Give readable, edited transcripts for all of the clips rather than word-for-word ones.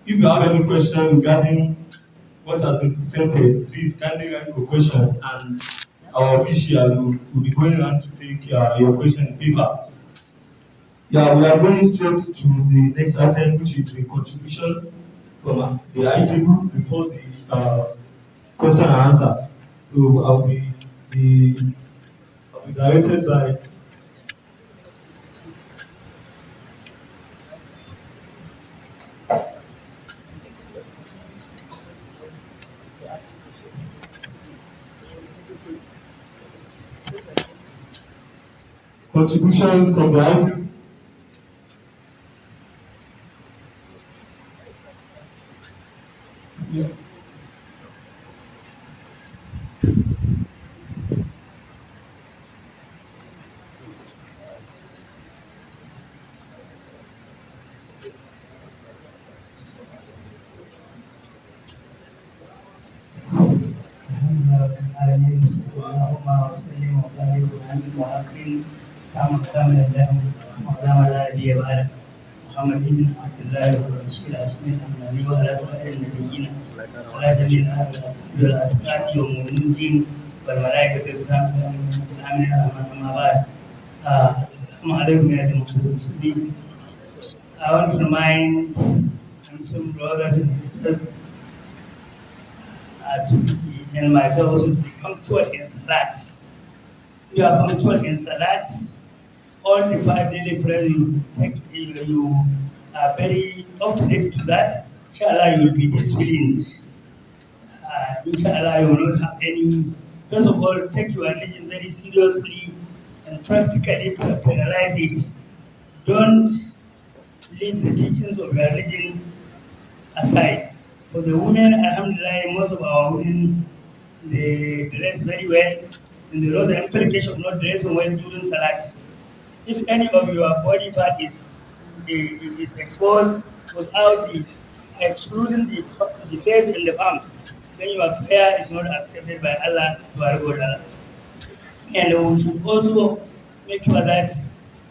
If you have any question regarding what has been presented, please kindly write your question, and our official will be going around to take your question in paper. Yeah, we are going straight to the next item, which is the contributions from the table before the question and answer. So the I'll be directed by contributions from the item. Yeah. اللهم وسلم وبارك وانعم واكرم كما كامل له وعلى لا نبي بعد محمد بن عبد الله ورسول اسماء النبي وعلى سائر النبيين وعلى جميع اهل الاسئله والاسقاط والمؤمنين والملائكه امين اما بعد السلام عليكم يا جماعه المسلمين. I want to remind some brothers and sisters to be and myself to be punctual in Salat. You are punctual in Salat. All the 5 daily prayers you are very up to date to that. Inshallah, you will be disciplined. Inshallah, you will not have any. First of all, take your religion very seriously and practically practicalize it. Don't leave the teachings of your religion aside. For the women, alhamdulillah, most of our women, they dress very well, and there is the implication of not dressing well during Salat. If any of your body part is exposed without the excluding the face and the palms, then your prayer is not accepted by Allah. And we should also make sure that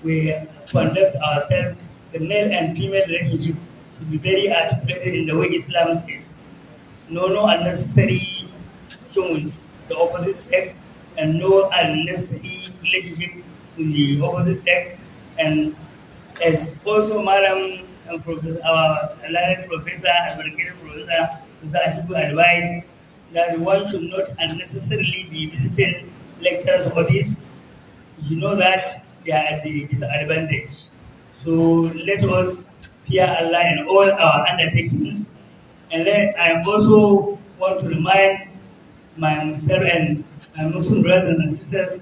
we conduct ourselves, the male and female relationship, to be very articulated in the way Islam says. No unnecessary situation with the opposite sex, and no unnecessary relationship with the opposite sex. And as also Madam and Professor, our learned professor, advocated professor, Mr. Atiku advised that one should not unnecessarily be visiting lecturers' bodies. You know that they are at the disadvantage. So let us fear Allah in all our undertakings. And then I also want to remind myself and my Muslim brothers and sisters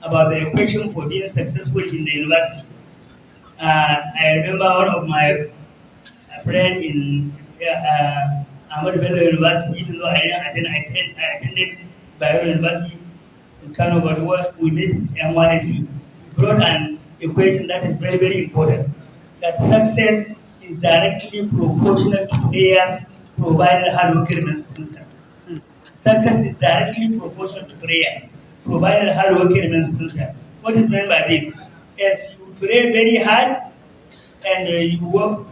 about the equation for being successful in the university. I remember one of my friend in Ahmad Bello University, even though I attended Bayero University in Kano, but what we made NYC brought an equation that is very, very important. That success is directly proportional to prayers provided hard work remains constant. Success is directly proportional to prayers provided hard work remains constant. What is meant by this? As you pray very hard and you work,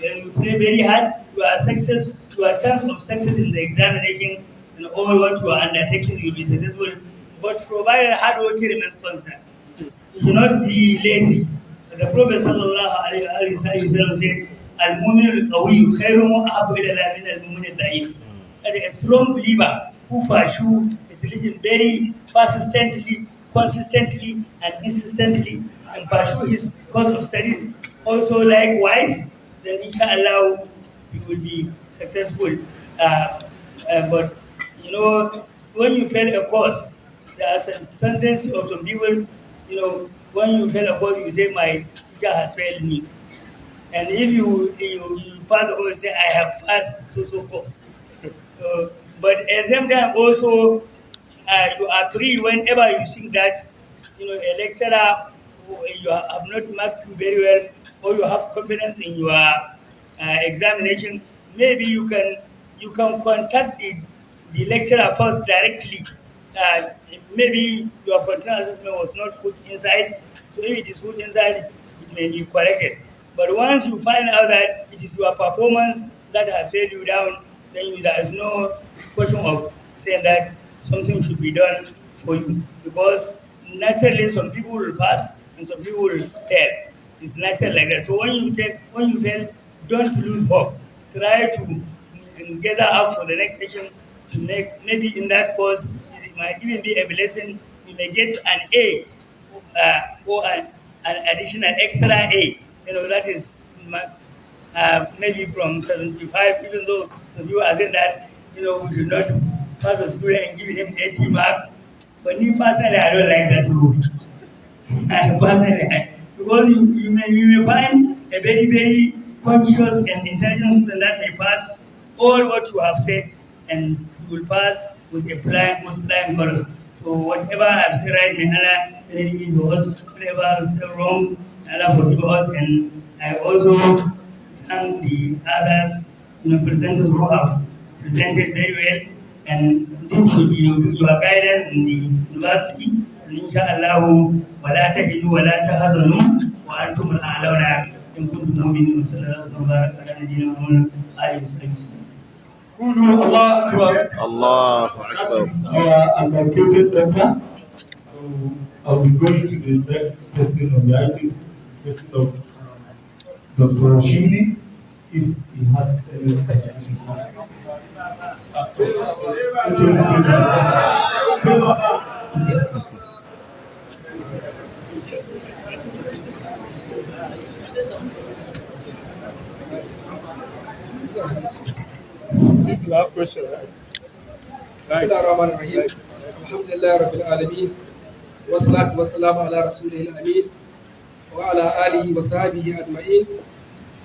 you pray very hard, your chance of success in the examination and all what you are undertaking, you will be successful. But provided hard work remains constant, you should not be lazy. The Prophet sallallahu alaihi wasallam said, "Al-mu'min al-qawi khairun wa ahabbu ila Allah min al-mu'min al-da'if." That a strong believer who pursue his religion very persistently, consistently, and insistently, and pursue his course of studies also likewise, then inshallah he will be successful. But you know, when you fail a course, there are some tendency of some people, you know, when you fail a course, you say, my teacher has failed me. And if you pass the course, say, I have passed so course. So, but at the same time also, you agree whenever you think that, you know, a lecturer who you have not marked you very well, or you have confidence in your examination, maybe you can contact the lecturer first directly. Maybe your continual assessment was not put inside, so if it is put inside, it may be corrected. But once you find out that it is your performance that has failed you down, then there is no question of saying that something should be done for you. Because naturally some people will pass and some people will fail. It's natural like that. So when you fail, don't lose hope. Try to gather up for the next session to make maybe in that course it might even be a blessing. You may get an A or an additional extra A. You know, that is maybe from 75, even though some people are saying that, you know, we should not pass a student and give him 80 marks. But me personally, I don't like that rule. Personally, because you may find a very, very conscious and intelligent student that may pass all what you have said, and you will pass with flying colors. So whatever I've said right, may Allah benefit to us. Whatever I've said wrong, may Allah forgive us. And I also thank the others, presenters who have presented very well. And this should be your guidance in the university. And inshallah, ولا تهنوا ولا تحزنوا وأنتم الأعلون إن كنتم مؤمنين. صلى الله عليه وسلم على نبينا محمد وآله وسلم. Kudu Allah Akbar. Allah That Akbar. is our allocated letter. So I'll be going to the next person on the item, person of Dr. Shuni, if he has any contributions. If you have questions, right? بسم الله الرحمن الرحيم الحمد لله رب العالمين والصلاة والسلام على رسوله الأمين وعلى آله وصحبه أجمعين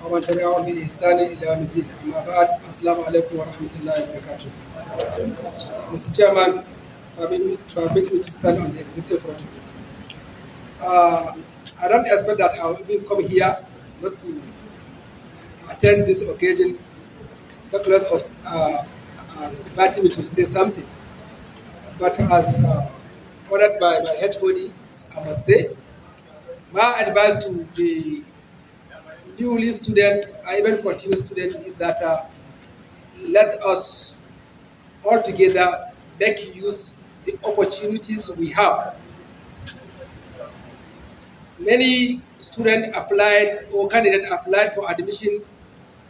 ومن تبعهم بإحسان إلى يوم الدين. أما بعد, السلام عليكم ورحمة الله وبركاته. Mr. Chairman, permit me to stand on the executive protocol. I don't expect that I will even come here not to attend this occasion, not less of inviting me to say something. But as ordered by my HOD, I must say, my advice to the newly student, or even continuing student, is that let us all together make use the opportunities we have. Many students applied or candidates applied for admission,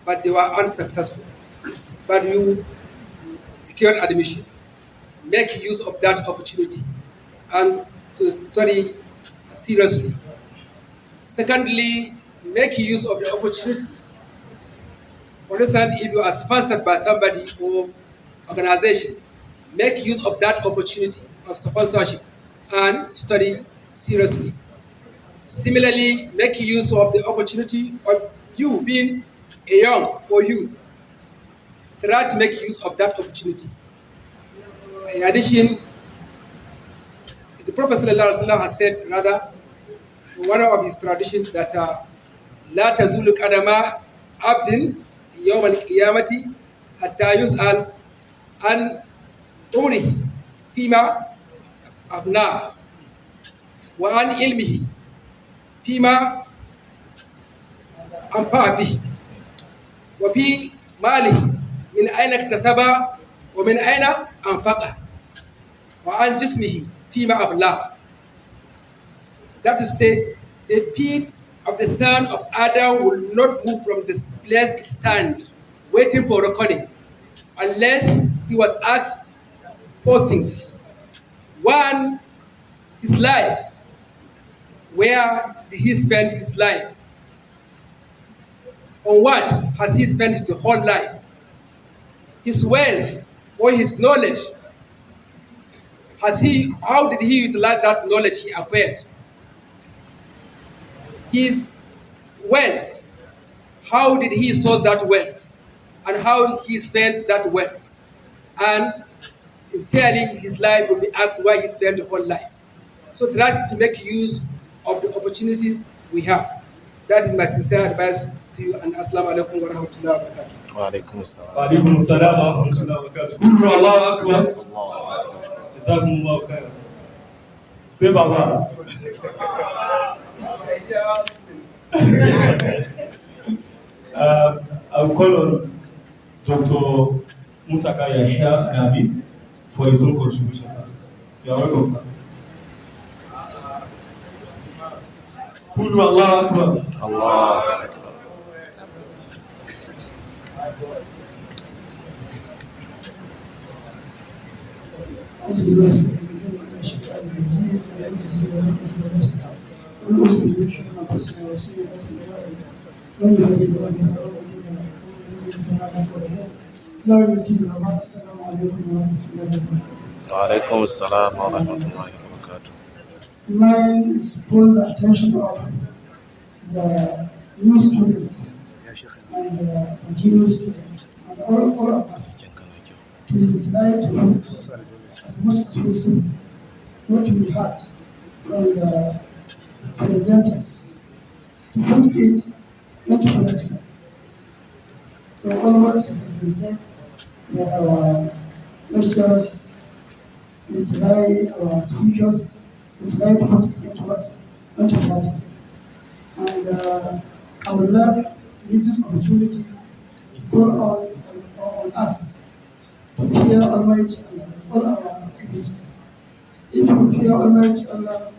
but they were unsuccessful. But you secured admission. Make use of that opportunity and to study seriously. Secondly, make use of the opportunity. For instance, if you are sponsored by somebody or organization, make use of that opportunity of sponsorship and study seriously. Similarly, make use of the opportunity of you being a young or youth. Try to make use of that opportunity. In addition, the Prophet ﷺ has said, rather, in one of his traditions, that لا تزول قدم عبد يوم القيامة حتى يسأل عن عمره فيما أفناه وعن علمه فيما أنفع به وفي ماله من أين اكتسب ومن أين أنفقه وعن جسمه فيما أبلاه. That is to say, the feet of the son of Adam will not move from the place it stands, waiting for reckoning, unless he was asked four things. One, his life. Where did he spend his life? On what has he spent the whole life? His wealth or his knowledge. How did he utilize that knowledge he acquired? His wealth, how did he source that wealth? And how he spent that wealth? And entirely his life will be asked why he spent the whole life. So try to make use of the opportunities we have. That is my sincere advice to you, and assalamu alaikum wa rahmatullahi wa barakatuh. Wa alaikum assalam. Wa alaikum assalam wa rahmatullahi wa barakatuh. Kudu Allah Akbar. Jazakumullahu khairan. Say Baba. I'll call on Dr. Mutaka Yahya Nabi for his own contribution, sir. You are welcome, sir. Qulu Allahu Akbar. Allah. أعوذ بالله السميع العليم من الشيطان الرجيم من همزه ونفخه ونفسه ونعوذ به من شرور أنفسنا وسيئات أعمالنا من يهده الله فلا مضل له ومن يضلل فلا هادي له لا يهدينا بعد السلام عليكم ورحمة الله وبركاته. وعليكم السلام ورحمة الله وبركاته. Mine is pull the attention of the new student and the continuing student and all of us to try to put as much as possible what we had from the presenters to put it into practice. So all what has been said by our lecturers, we try our speakers, we try to put it into what? Into practice. And I would like to use this opportunity to call on us to fear Almighty Allah, all our activities. If you fear Almighty Allah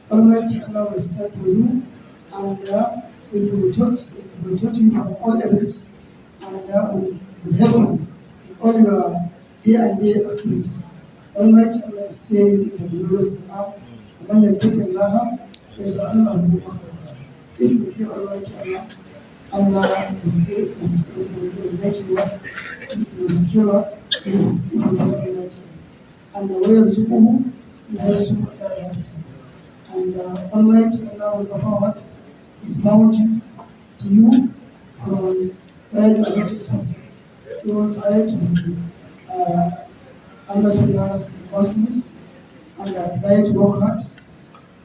will stand for you and will protect you from all evils and will help you in all your day activities. Almighty Allah is saying in the glorious Quran, وَمَنْ يَتَّقِ اللَّهَ يَجْعَلْ لَهُ مَخْرَجًا. If you fear Almighty Allah, Allah will say, will make you what? Will secure what? If you fear Almighty. And وَيَرْزُقُهُ مِنْ حَيْثُ لَا يَحْتَسِبُ. And Almighty Allah will offer what? His bounties to you from where you are not expecting. So try to understand Allah's mercies and try to work hard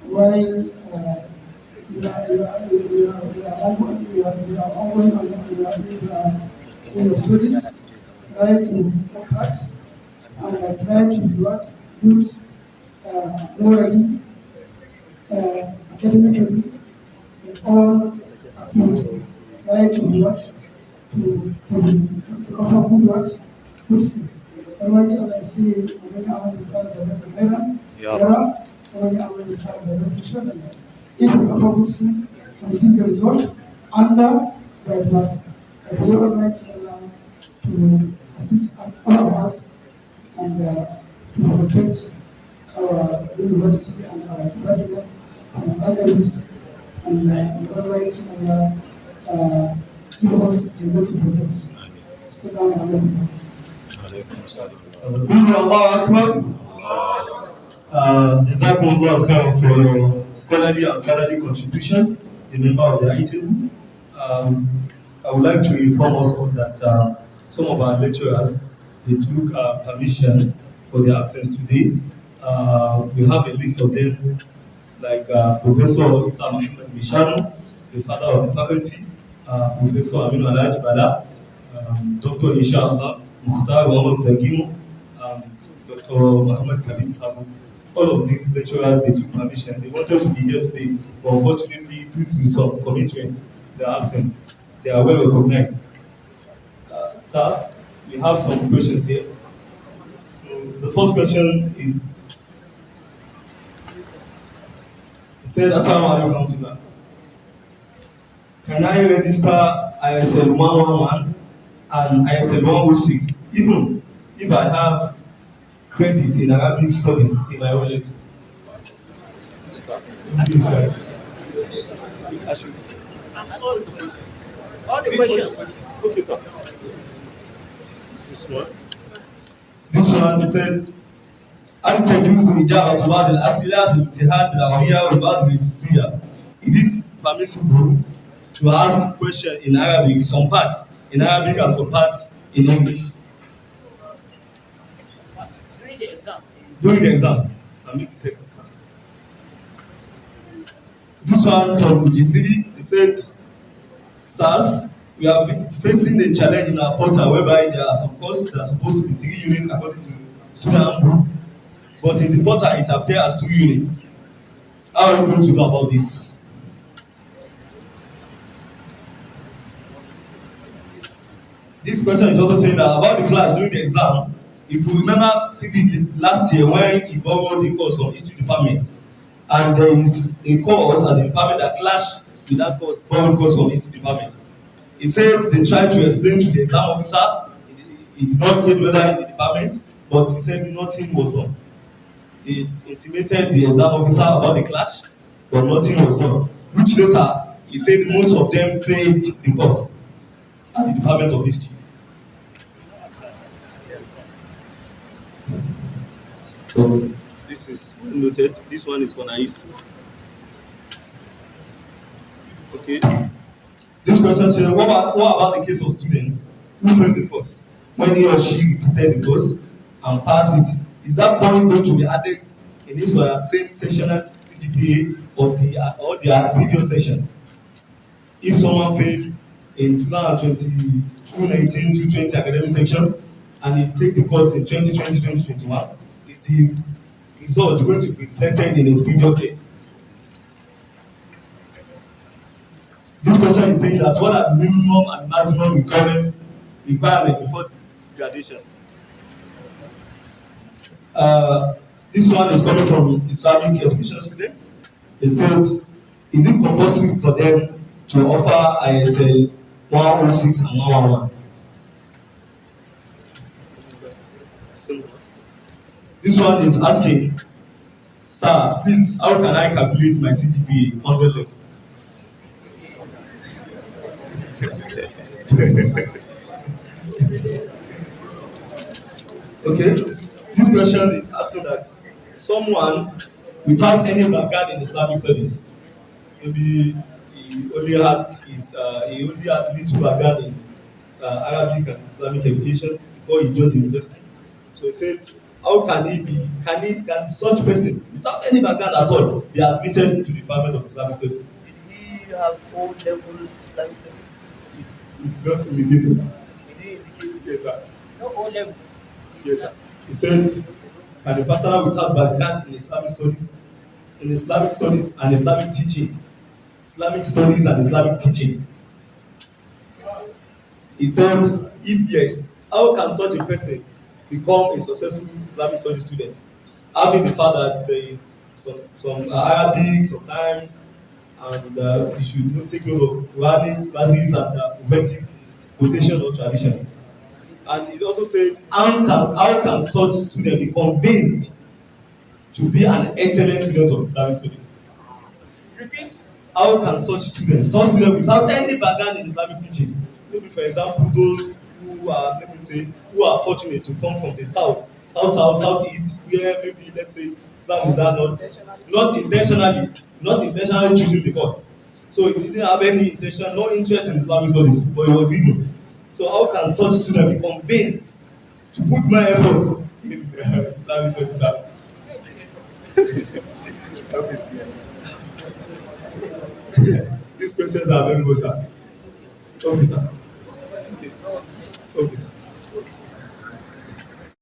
while you are ongoing in your studies. Try to work hard and try to be what? Good morally, academically, in all activities. Try to be what? To offer good works, good things. Almighty Allah say, وَمَنْ يَعْمَلْ مِثْقَالَ ذَرَّةٍ خَيْرًا يَرَهُ وَمَنْ يَعْمَلْ مِثْقَالَ ذَرَّةٍ شَرًّا يَرَهُ. If you offer good things and see the result, under vice versa. I pray Almighty Allah to assist all of us and to protect our university and our department and others and Almighty Allah give us the good products. Assalamu alaikum. وعليكم السلام. Qulu Allahu Akbar. Jazakumullah khair for your scholarly and fatherly contributions, the member of the ITU. I would like to inform us all that some of our lecturers they took permission for their absence today. We have a list of them, like Professor Isa Muhammad Mishano, the father of the faculty, Professor Aminu Alhaji Bala, Dr. Inshallah Mukhtar Muhammad Dagimo, Dr. Muhammad Kabir Sabu. All of these lecturers they took permission. They wanted to be here today, but unfortunately, due to some commitments, they are absent. They are well recognized. Sirs, we have some questions here. So the first question is, it said, Assalamu alaikum. Can I register ISL 111 and ISL 106 even if I have credit in Arabic studies in my own language? All the questions. Okay, sir. This one he said, أن تجوز إجابة بعض الأسئلة في الامتحان بالعربية والبعض بالإنجليزية. Is it permissible to ask question in Arabic, some parts in Arabic and some parts in English? During the exam. During the exam, I make the test. This one from G3, he said, SARS, we have been facing a challenge in our portal whereby there are some courses that are supposed to be 3 units according to student handbook, but in the portal it appears as 2 units. How are you going to go about this? This question is also saying that about the class during the exam. If you remember vividly last year when he borrowed the course from history department, and there is a course at the department that clashed with that course borrowed course from history department. He said they tried to explain to the exam officer. He did not get whether in the department, but he said nothing was done. He intimated the exam officer about the clash, but nothing was done. Which later he said most of them failed the course at the department of history. So this is noted. This one is for Nais. Okay. This question says, what about the case of students who failed the course when he or she repeated the course and passed it? Is that point going to be added in his or her same sessional CGPA or their previous session? If someone failed in 2020 academic section and he take the course in 2020-2021, is the result going to be reflected in his previous year? This question is saying that what are the minimum and maximum requirements before graduation? This one is coming from Islamic education students. They said, is it compulsory for them to offer ISL 106 and 111? This one is asking, sir, please, how can I calculate my CGPA 100 level? Okay, this question is asking that someone without any background in Islamic studies, maybe he only had little background in Arabic and Islamic education before he joined the university. So he said, how can can such person without any background at all be admitted into the Department of Islamic Studies? Did he have O-level Islamic studies? It's not indicated. Did he indicate? Yes, sir. No O-level. Yes, sir. He said, can the person without background in Islamic studies and Islamic teaching, Islamic studies and Islamic teaching? He said, if yes, how can such a person become a successful Islamic studies student? Having the fact that there is some Arabic sometimes, and we should take note of Quranic verses and prophetic quotation or traditions. And he also said, how can such student be convinced to be an excellent student of Islamic studies? Repeat. How can such student without any background in Islamic teaching, maybe for example those who are, who are fortunate to come from the southeast, where maybe let's say Islam is not intentionally choosing the course. So he didn't have any intention, no interest in Islamic studies, but he was reading. So how can such student be convinced to put my effort in Islamic studies? These questions are very good, sir. Okay, sir.